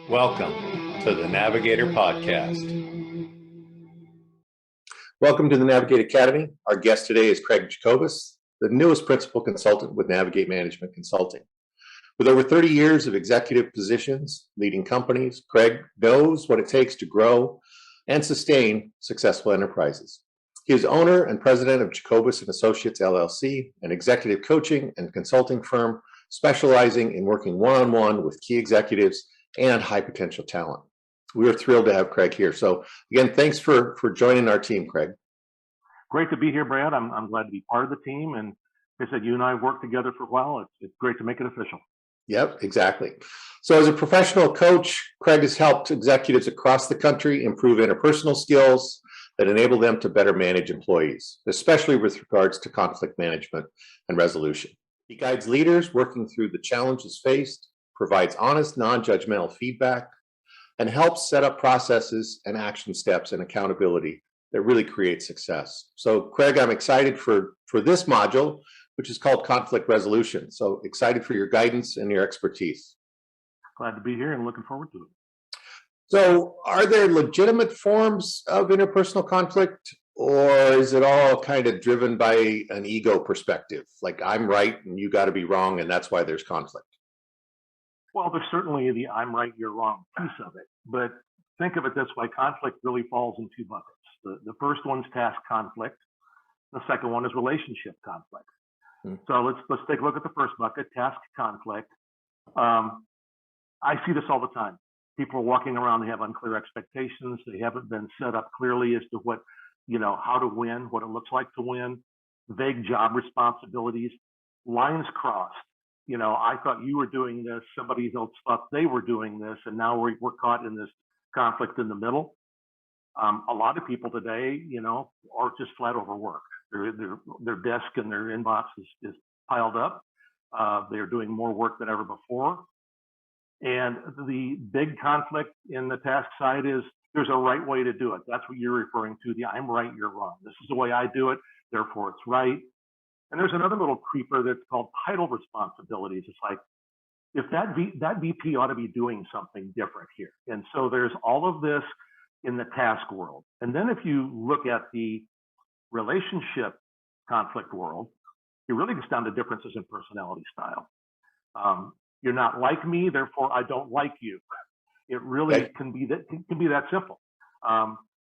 Welcome to the Navigator podcast. Welcome to the Navigate Academy. Our guest today is Craig Jacobus, the newest principal consultant with Navigate Management Consulting. With over 30 years of executive positions leading companies, Craig knows what it takes to grow and sustain successful enterprises. He is owner and president of Jacobus Associates, LLC, an executive coaching and consulting firm specializing in working one-on-one with key executives and high potential talent. We are thrilled to have Craig here. So again, thanks for joining our team, Craig. Great to be here, Brad. I'm glad to be part of the team. And like I said, you and I have worked together for a while. It's great to make it official. Yep, exactly. So as a professional coach, Craig has helped executives across the country improve interpersonal skills that enable them to better manage employees, especially with regards to conflict management and resolution. He guides leaders working through the challenges faced, provides honest, non-judgmental feedback, and helps set up processes and action steps and accountability that really create success. So, Craig, I'm excited for this module, which is called conflict resolution. So excited for your guidance and your expertise. Glad to be here and looking forward to it. So are there legitimate forms of interpersonal conflict, or is it all kind of driven by an ego perspective? Like I'm right and you got to be wrong, and that's why there's conflict. Well, there's certainly the I'm right, you're wrong piece of it. But think of it this way, conflict really falls in two buckets. The first one's task conflict. The second one is relationship conflict. So let's take a look at the first bucket, task conflict. I see this all the time. People are walking around, they have unclear expectations. They haven't been set up clearly as to what, how to win, what it looks like to win, vague job responsibilities, lines crossed. I thought you were doing this, somebody else thought they were doing this, and now we're caught in this conflict in the middle. A lot of people today, are just flat overworked. Their desk and their inbox is piled up. They're doing more work than ever before. And the big conflict in the task side is there's a right way to do it. That's what you're referring to, the I'm right, you're wrong. This is the way I do it, therefore it's right. And there's another little creeper that's called title responsibilities. It's like, if that VP ought to be doing something different here. And so there's all of this in the task world. And then if you look at the relationship conflict world, it really gets down to differences in personality style. You're not like me, therefore I don't like you. It really can be that simple.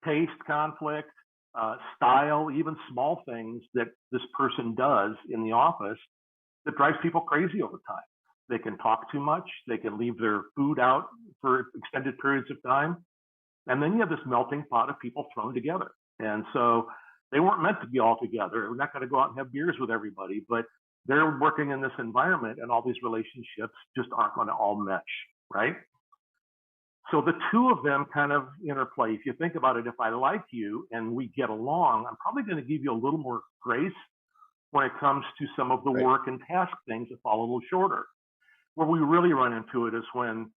Taste conflict, style, even small things that this person does in the office that drives people crazy over time. They can talk too much. They can leave their food out for extended periods of time. And then you have this melting pot of people thrown together. And so they weren't meant to be all together. We're not going to go out and have beers with everybody, but they're working in this environment and all these relationships just aren't going to all mesh, right? So the two of them kind of interplay. If you think about it, if I like you and we get along, I'm probably going to give you a little more grace when it comes to some of the work and task things that fall a little shorter. Where we really run into it is when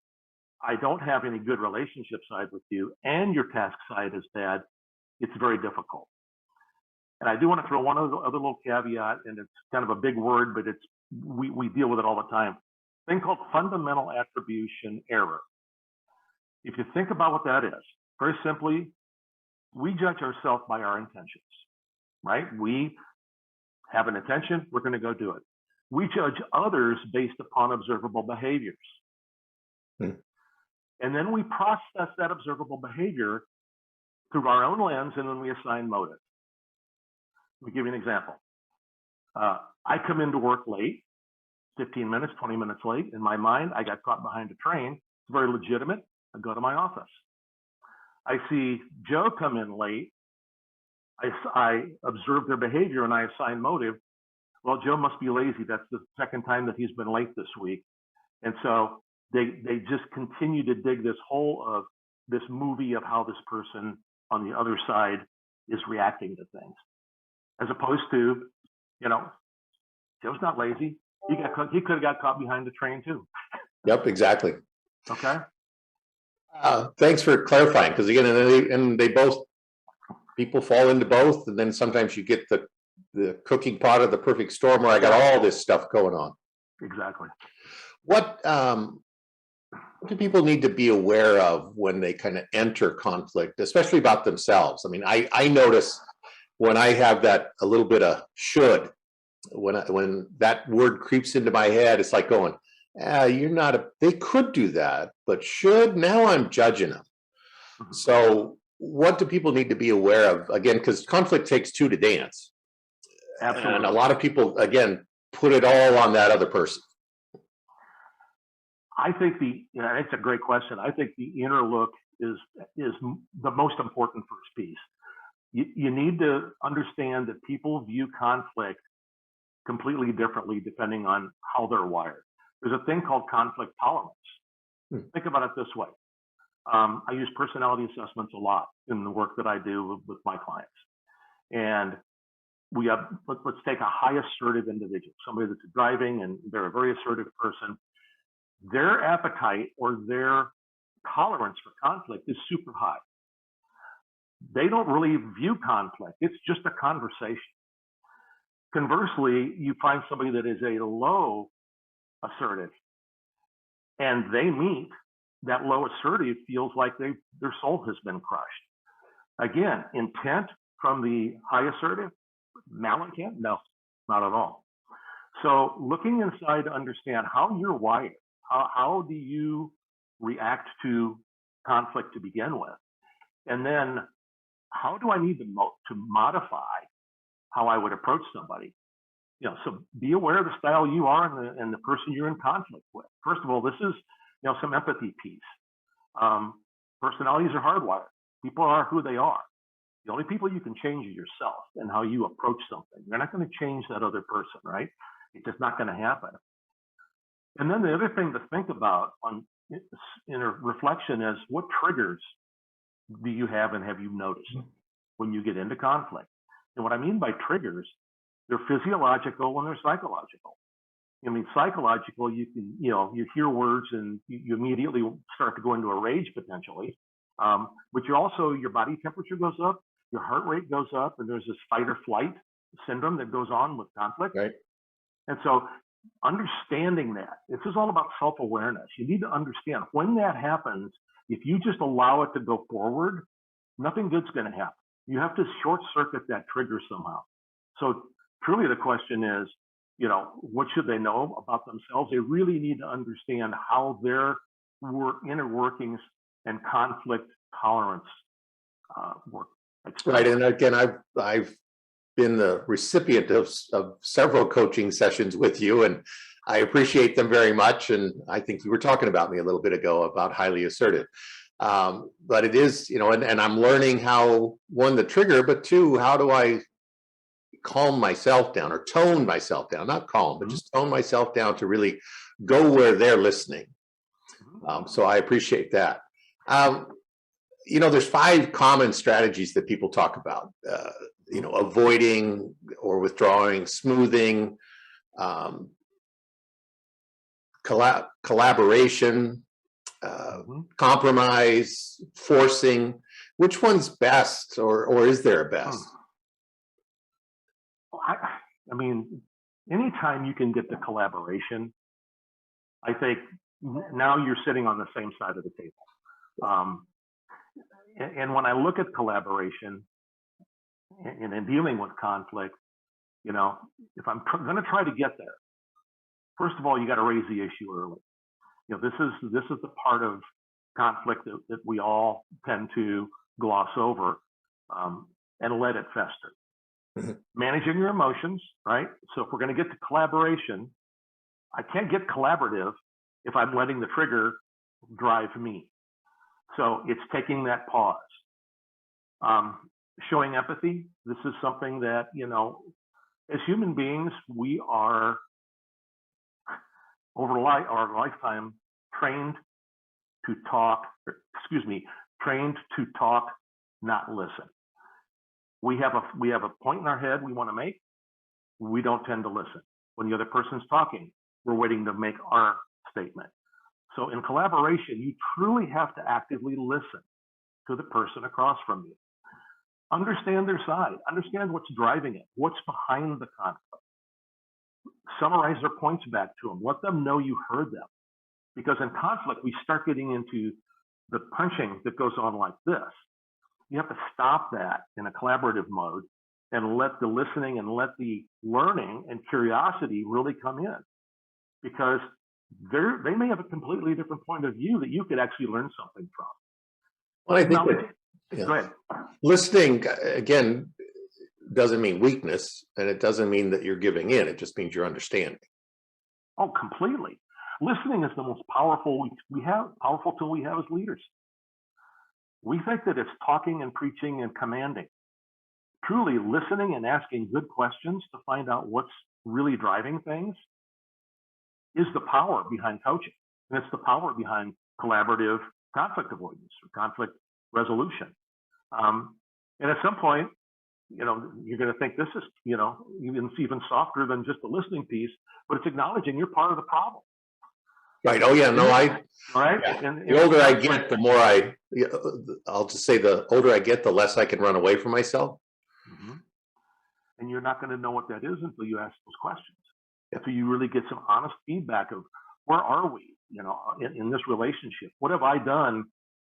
I don't have any good relationship side with you and your task side is bad, it's very difficult. And I do want to throw one other little caveat, and it's kind of a big word, but we deal with it all the time. A thing called fundamental attribution error. If you think about what that is, very simply, we judge ourselves by our intentions, right? We have an intention, we're going to go do it. We judge others based upon observable behaviors. And then we process that observable behavior through our own lens, and then we assign motive. Let me give you an example. I come into work late, 15 minutes, 20 minutes late. In my mind, I got caught behind a train. It's very legitimate. I go to my office. I see Joe come in late. I observe their behavior and I assign motive. Well, Joe must be lazy. That's the second time that he's been late this week. And so they just continue to dig this hole of this movie of how this person on the other side is reacting to things. As opposed to, Joe's not lazy. He could have got caught behind the train too. Yep, exactly. Okay. Thanks for clarifying, because again, they both, people fall into both, and then sometimes you get the cooking pot of the perfect storm where I got all this stuff going on. Exactly. What What do people need to be aware of when they kind of enter conflict, especially about themselves? I mean, I notice when I have that a little bit of should, when that word creeps into my head, it's like going, you're not they could do that, but should, now I'm judging them. So what do people need to be aware of? Again, because conflict takes two to dance. Absolutely. And a lot of people, again, put it all on that other person. I think it's a great question. I think the inner look is the most important first piece. You need to understand that people view conflict completely differently depending on how they're wired. There's a thing called conflict tolerance. Think about it this way. I use personality assessments a lot in the work that I do with my clients. And we have, let's take a high assertive individual, somebody that's driving and they're a very assertive person. Their appetite or their tolerance for conflict is super high. They don't really view conflict. It's just a conversation. Conversely, you find somebody that is a low assertive and they meet that low assertive feels like their soul has been crushed. Again, intent from the high assertive, malintent? No, not at all. So looking inside to understand how you're wired, how do you react to conflict to begin with? And then how do I need to modify how I would approach somebody? So be aware of the style you are and the person you're in conflict with. First of all, this is some empathy piece. Personalities are hardwired. People are who they are. The only people you can change is yourself and how you approach something. You're not going to change that other person, right? It's just not going to happen. And then the other thing to think about in a reflection is, what triggers do you have and have you noticed when you get into conflict? And what I mean by triggers, they're physiological and they're psychological. I mean, psychological, you can, you hear words and you immediately start to go into a rage potentially. But your body temperature goes up, your heart rate goes up, and there's this fight or flight syndrome that goes on with conflict. Right. And so understanding that, this is all about self-awareness. You need to understand when that happens, if you just allow it to go forward, nothing good's going to happen. You have to short circuit that trigger somehow. So truly the question is, what should they know about themselves? They really need to understand how their inner workings and conflict tolerance work. Right. And again, I've been the recipient of several coaching sessions with you, and I appreciate them very much. And I think you were talking about me a little bit ago about highly assertive. But it is, and I'm learning how, one, the trigger, but two, how do I calm myself down or tone myself down, not calm, but just tone myself down to really go where they're listening. So I appreciate that. There's 5 common strategies that people talk about, avoiding or withdrawing, smoothing, collaboration, compromise, forcing. Which one's best, or is there a best? I mean, anytime you can get the collaboration, I think now you're sitting on the same side of the table. And when I look at collaboration and in dealing with conflict, if I'm going to try to get there, first of all, you got to raise the issue early. This is the part of conflict that we all tend to gloss over and let it fester. Managing your emotions, right? So if we're going to get to collaboration, I can't get collaborative if I'm letting the trigger drive me. So it's taking that pause. Showing empathy. This is something that, as human beings, we are over our lifetime trained to talk, not listen. We have a point in our head we want to make. We don't tend to listen. When the other person's talking, we're waiting to make our statement. So in collaboration, you truly have to actively listen to the person across from you. Understand their side. Understand what's driving it. What's behind the conflict. Summarize their points back to them. Let them know you heard them. Because in conflict, we start getting into the punching that goes on like this. You have to stop that in a collaborative mode and let the listening and let the learning and curiosity really come in, because they may have a completely different point of view that you could actually learn something from. Well, I think Go ahead. Listening, again, doesn't mean weakness, and it doesn't mean that you're giving in. It just means you're understanding. Oh, completely. Listening is the most powerful tool we have as leaders. We think that it's talking and preaching and commanding. Truly listening and asking good questions to find out what's really driving things is the power behind coaching. And it's the power behind collaborative conflict avoidance or conflict resolution. And at some point, you're going to think this is, even softer than just the listening piece, but it's acknowledging you're part of the problem. Right. Oh, yeah. No, right. Yeah. And the older I get, the more I'll just say the older I get, the less I can run away from myself. Mm-hmm. And you're not going to know what that is until you ask those questions. Until you really get some honest feedback of where are we, in this relationship? What have I done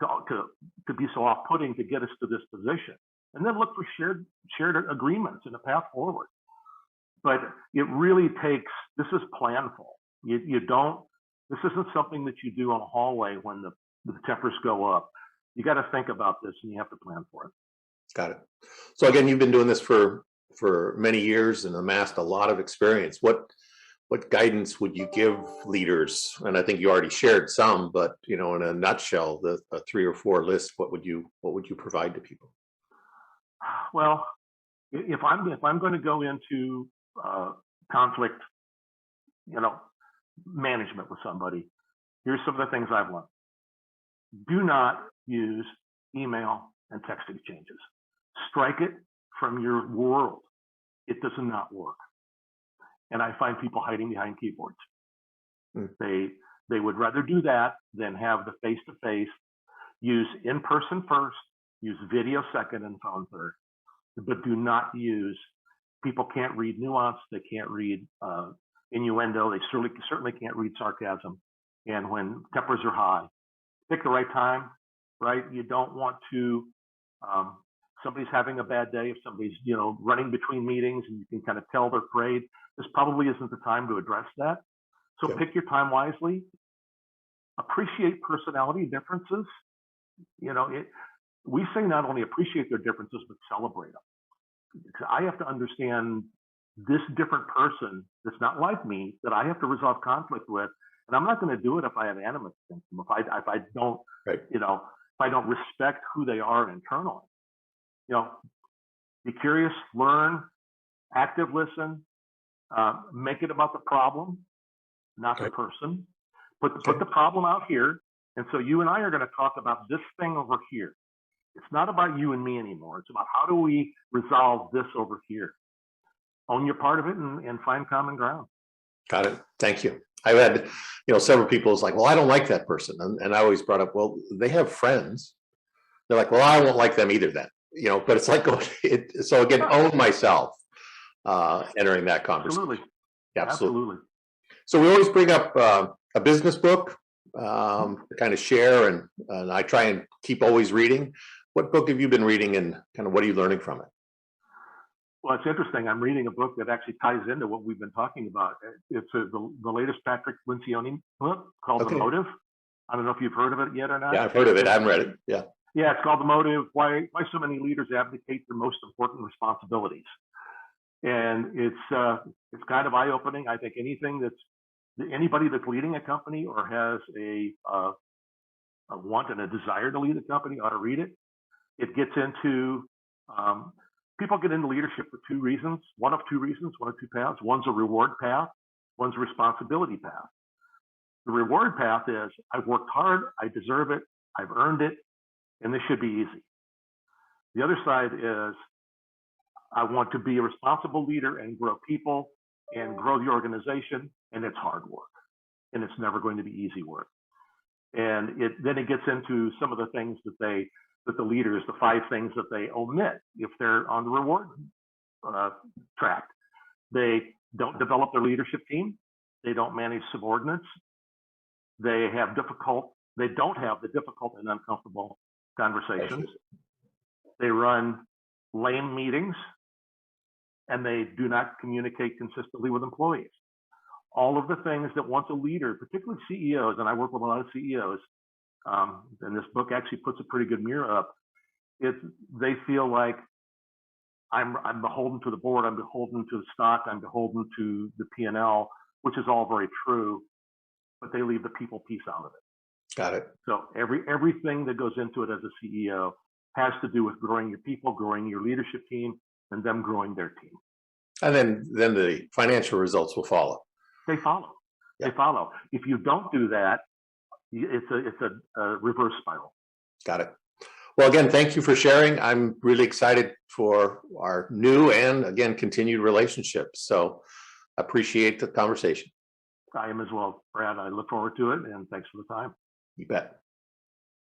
to be so off-putting to get us to this position? And then look for shared agreements and a path forward. But it really takes, this is planful. This isn't something that you do on a hallway when the tempers go up. You got to think about this and you have to plan for it. Got it. So again, you've been doing this for many years and amassed a lot of experience. What guidance would you give leaders? And I think you already shared some, but in a nutshell, a 3 or 4 list, what would you provide to people? Well, if I'm going to go into conflict, management with somebody, here's some of the things I've learned. Do not use email and text exchanges. Strike it from your world. It does not work. And I find people hiding behind keyboards. They would rather do that than have the face-to-face. Use in-person first, use video second, and phone third. But do not use, people can't read nuance, they can't read innuendo, they certainly can't read sarcasm. And when tempers are high, pick the right time, right? You don't want to, somebody's having a bad day, if somebody's, running between meetings and you can kind of tell they're afraid, this probably isn't the time to address that. So pick your time wisely. Appreciate personality differences. We say not only appreciate their differences, but celebrate them. I have to understand this different person that's not like me, that I have to resolve conflict with, and I'm not going to do it if I have animus against them. If I don't, if I don't respect who they are internally. Be curious, learn, active listen, make it about the problem, not the person. Put the problem out here, and so you and I are going to talk about this thing over here. It's not about you and me anymore. It's about how do we resolve this over here. Own your part of it and find common ground. Got it. Thank you. I've had, several people is like, well, I don't like that person. And I always brought up, well, they have friends. They're like, well, I won't like them either then, but it's like, so again, own myself entering that conversation. Absolutely. Absolutely. So we always bring up a business book to kind of share, and I try and keep always reading. What book have you been reading, and kind of what are you learning from it? Well, it's interesting. I'm reading a book that actually ties into what we've been talking about. It's the latest Patrick Lencioni book called The Motive. I don't know if you've heard of it yet or not. Yeah, I've heard of it. I haven't read it. Yeah. Yeah, it's called The Motive, Why So Many Leaders Abdicate Their Most Important Responsibilities. And it's kind of eye-opening. I think anybody that's leading a company or has a want and a desire to lead a company ought to read it. It gets into people get into leadership for 2 reasons, one of 2 paths. One's a reward path, one's a responsibility path. The reward path is I've worked hard, I deserve it, I've earned it, and this should be easy. The other side is I want to be a responsible leader and grow people and grow the organization, and it's hard work, and it's never going to be easy work. And then it gets into some of the things that the leaders, the 5 things that they omit if they're on the reward track. They don't develop their leadership team. They don't manage subordinates. They don't have the difficult and uncomfortable conversations. They run lame meetings, and they do not communicate consistently with employees. All of the things that once a leader, particularly CEOs, and I work with a lot of CEOs, and this book actually puts a pretty good mirror up. They feel like I'm beholden to the board, I'm beholden to the stock, I'm beholden to the P&L, which is all very true, but they leave the people piece out of it. Got it. So everything that goes into it as a CEO has to do with growing your people, growing your leadership team, and them growing their team. And then the financial results will follow. They follow. Yeah. They follow. If you don't do that, it's a reverse spiral. Got it. Well, again, thank you for sharing. I'm really excited for our new and, again, continued relationship. So appreciate the conversation. I am as well, Brad. I look forward to it, and thanks for the time. You bet.